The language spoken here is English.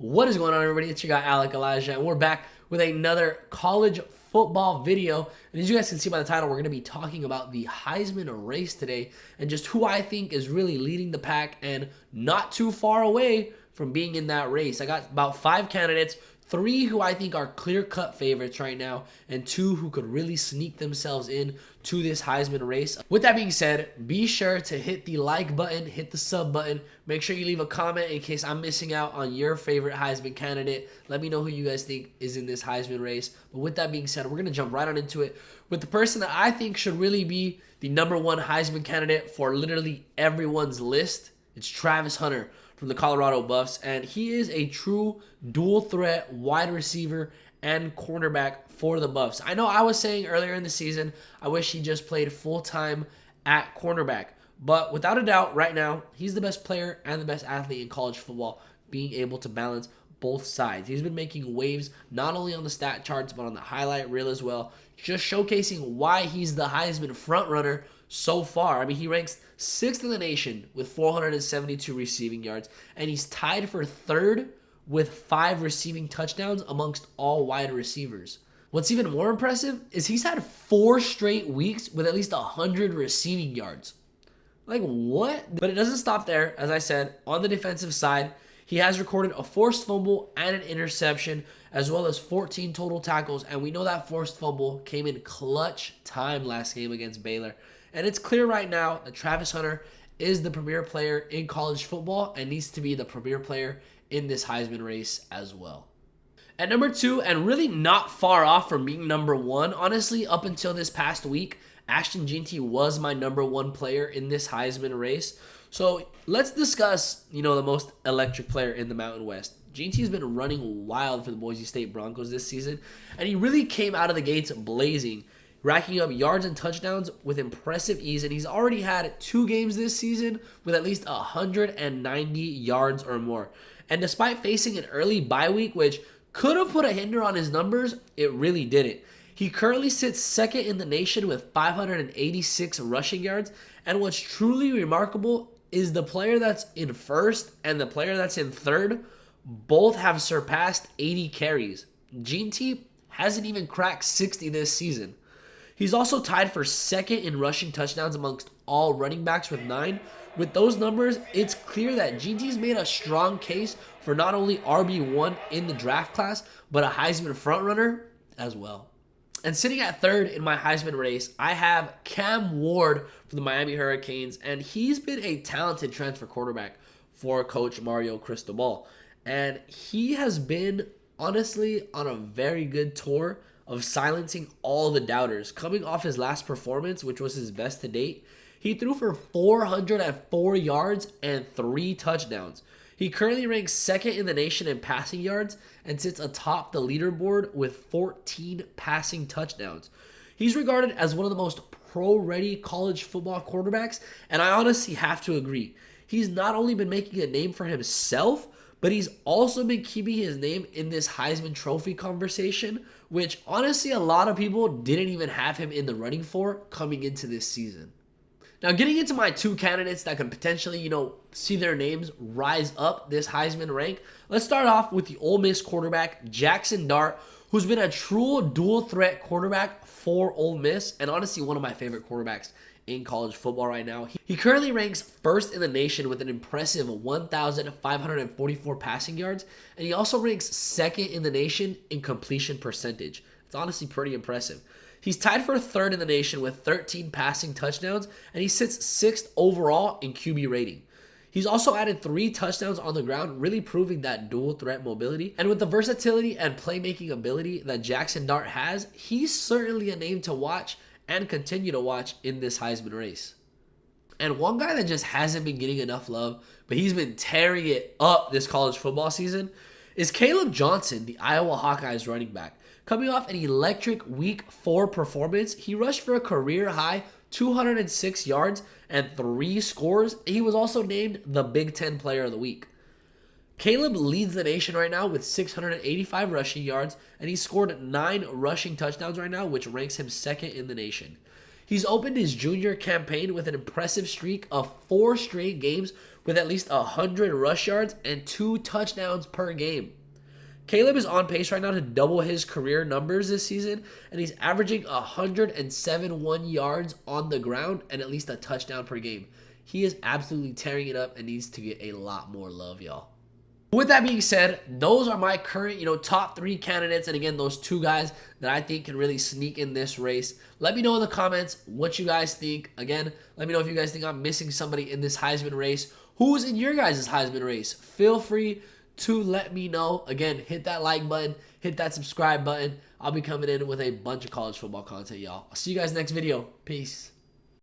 What is going on, everybody? It's your guy AlecElijah, and we're back with another college football video. And as you guys can see by the title, we're going to be talking about the Heisman race today and just who I think is really leading the pack and not too far away from being in that race. I got about 5 candidates, 3 who I think are clear-cut favorites right now, and 2 who could really sneak themselves in to this Heisman race. With that being said, be sure to hit the like button, hit the sub button. Make sure you leave a comment in case I'm missing out on your favorite Heisman candidate. Let me know who you guys think is in this Heisman race. But with that being said, we're going to jump right on into it with the person that I think should really be the #1 Heisman candidate for literally everyone's list. It's Travis Hunter from the Colorado Buffs, and he is a true dual threat wide receiver and cornerback for the Buffs. I know I was saying earlier in the season, I wish he just played full-time at cornerback, but without a doubt, right now, he's the best player and the best athlete in college football, being able to balance both sides. He's been making waves not only on the stat charts, but on the highlight reel as well, just showcasing why he's the Heisman frontrunner so far. I mean, he ranks 6th in the nation with 472 receiving yards, and he's tied for 3rd with 5 receiving touchdowns amongst all wide receivers. What's even more impressive is he's had 4 straight weeks with at least 100 receiving yards. Like, what? But it doesn't stop there. As I said, on the defensive side, he has recorded a forced fumble and an interception, as well as 14 total tackles, and we know that forced fumble came in clutch time last game against Baylor. And it's clear right now that Travis Hunter is the premier player in college football and needs to be the premier player in this Heisman race as well. At number 2, and really not far off from being #1, honestly, up until this past week, Ashton Jeanty was my #1 player in this Heisman race. So let's discuss, the most electric player in the Mountain West. Jeanty's been running wild for the Boise State Broncos this season, and he really came out of the gates blazing, racking up yards and touchdowns with impressive ease, and he's already had 2 games this season with at least 190 yards or more. And despite facing an early bye week, which could have put a hinder on his numbers, it really didn't. He currently sits 2nd in the nation with 586 rushing yards, and what's truly remarkable is the player that's in 1st and the player that's in 3rd both have surpassed 80 carries. Jeanty hasn't even cracked 60 this season. He's also tied for 2nd in rushing touchdowns amongst all running backs with 9. With those numbers, it's clear that Jeanty's made a strong case for not only RB1 in the draft class, but a Heisman frontrunner as well. And sitting at 3rd in my Heisman race, I have Cam Ward from the Miami Hurricanes, and he's been a talented transfer quarterback for Coach Mario Cristobal. And he has been, honestly, on a very good tour of silencing all the doubters. Coming off his last performance, which was his best to date, he threw for 404 yards and 3 touchdowns. He currently ranks 2nd in the nation in passing yards and sits atop the leaderboard with 14 passing touchdowns. He's regarded as one of the most pro-ready college football quarterbacks, and I honestly have to agree. He's not only been making a name for himself, but he's also been keeping his name in this Heisman Trophy conversation, which honestly a lot of people didn't even have him in the running for coming into this season. Now, getting into my 2 candidates that could potentially, see their names rise up this Heisman rank, let's start off with the Ole Miss quarterback, Jackson Dart, who's been a true dual-threat quarterback for Ole Miss, and honestly one of my favorite quarterbacks in college football right now. He currently ranks 1st in the nation with an impressive 1,544 passing yards, and he also ranks 2nd in the nation in completion percentage. It's honestly pretty impressive. He's tied for 3rd in the nation with 13 passing touchdowns, and he sits 6th overall in QB rating. He's also added 3 touchdowns on the ground, really proving that dual threat mobility. And with the versatility and playmaking ability that Jackson Dart has, he's certainly a name to watch and continue to watch in this Heisman race. And one guy that just hasn't been getting enough love, but he's been tearing it up this college football season, is Caleb Johnson, the Iowa Hawkeyes running back. Coming off an electric Week 4 performance, he rushed for a career-high 206 yards and 3 scores. He was also named the Big Ten Player of the Week. Caleb leads the nation right now with 685 rushing yards, and he scored 9 rushing touchdowns right now, which ranks him 2nd in the nation. He's opened his junior campaign with an impressive streak of 4 straight games with at least 100 rush yards and 2 touchdowns per game. Caleb is on pace right now to double his career numbers this season, and he's averaging 107 yards on the ground and at least a touchdown per game. He is absolutely tearing it up and needs to get a lot more love, y'all. With that being said, those are my current, top 3 candidates. And again, those 2 guys that I think can really sneak in this race. Let me know in the comments what you guys think. Again, let me know if you guys think I'm missing somebody in this Heisman race. Who's in your guys' Heisman race? Feel free to let me know. Again, hit that like button, hit that subscribe button. I'll be coming in with a bunch of college football content, y'all. I'll see you guys next video. Peace.